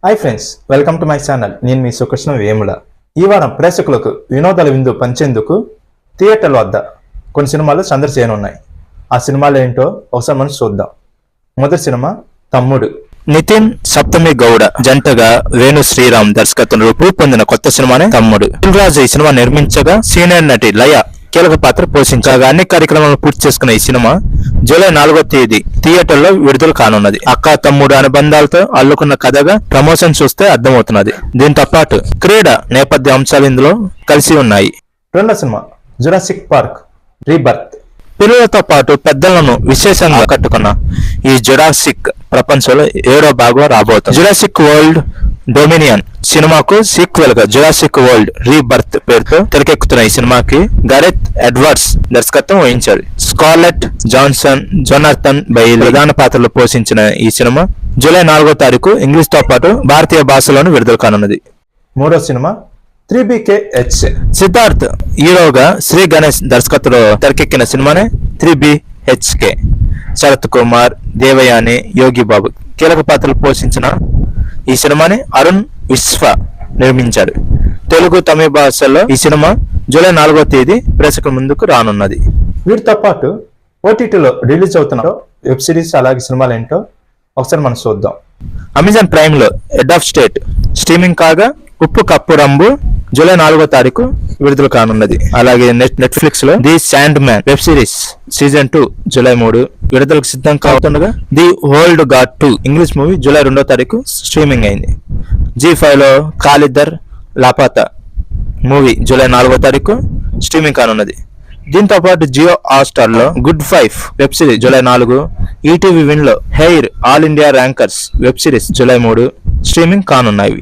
Hi friends, welcome to my channel. నేను మీ సుకృష్ణ వేముల. ఈ వారం ప్రేక్షకులకు వినోదాల విందు పంచేందుకు థియేటర్ల వద్ద కొన్ని సినిమాలు సందడి చేయనున్నాయి. ఆ సినిమాలు ఏంటో ఒకసారి మనం చూద్దాం. మొదటి సినిమా తమ్ముడు. నితిన్ సప్తమి గౌడ జంటగా వేణు శ్రీరామ్ దర్శకత్వంలో రూపొందిన కొత్త సినిమానే తమ్ముడు. దిల్ రాజు ఈ సినిమా నిర్మించగా సీనియర్ నటి లయ కీలక పాత్ర పోషించగా అన్ని కార్యక్రమాలను పూర్తి చేసుకున్న ఈ సినిమా జూలై 4వ తేదీ థియేటర్లో విడుదల కానున్నది. అక్క తమ్ముడు అనుబంధాలతో అల్లుకున్న కథగా ప్రమోషన్ చూస్తే అర్థమవుతున్నది. దీంతో పాటు క్రీడ నేపథ్య అంశాలు ఇందులో కలిసి ఉన్నాయి. రెండో సినిమా జురాసిక్ పార్క్ రీబర్త్. పిల్లలతో పాటు పెద్దలను విశేషంగా కట్టుకున్న ఈ జురాసిక్ ప్రపంచంలో 7వ భాగం రాబోతుంది. జురాసిక్ వరల్డ్ డొమినియన్ సినిమాకు సీక్వెల్ గా జురాసిక్ వరల్డ్ రీబర్త్ పేరుతో తెరకెక్కుతున్న ఈ సినిమాకి గరెత్ ఎడ్వర్డ్స్ దర్శకత్వం వహించారు. స్కార్లెట్ జాన్సన్, జొనాథన్ బెయిలీ ప్రధాన పాత్రలు పోషించిన ఈ సినిమా జూలై 4వ తారీఖు ఇంగ్లీష్ తో పాటు భారతీయ భాషలోనూ విడుదల కానున్నది. మూడో సినిమా 3BKH. సిద్ధార్థ్ హీరోగా శ్రీ గణేష్ దర్శకత్వంలో తెరకెక్కిన సినిమానే 3BHK. శరత్ కుమార్, దేవయాని, యోగి బాబు కీలక పాత్రలు పోషించిన ఈ సినిమాని అరుణ్ విశ్వ నిర్మించారు. తెలుగు, తమిళ భాషల్లో ఈ సినిమా జూలై 4వ తేదీ ప్రేక్షకుల ముందుకు రానున్నది. వీటితో పాటు ఓటీటీలో రిలీజ్ అవుతున్న వెబ్ సిరీస్ అలాగే సినిమాలు ఏంటో ఒకసారి మనం చూద్దాం. అమెజాన్ ప్రైమ్ లో హెడ్ ఆఫ్ స్టేట్ స్ట్రీమింగ్ కాగా ఉప్పు కప్పు రంబు జూలై 4వ తారీఖు విడుదల కానున్నది. అలాగే నెట్ఫ్లిక్స్ లో the sandman web series season 2 July 3 విడుదలకు సిద్ధం కావుతుండగా the old guard 2 English movie July 2వ తారీఖు స్ట్రీమింగ్ అయింది. G5 లో కాలిద్దర్ లాపాతా మూవీ జూలై 4వ తారీఖు స్ట్రీమింగ్ కానున్నది. దీంతో పాటు జియో హాట్‌స్టార్ లో good wife web series July 4, ETV win లో air all India rankers web series July 3 streaming కానున్నాయి.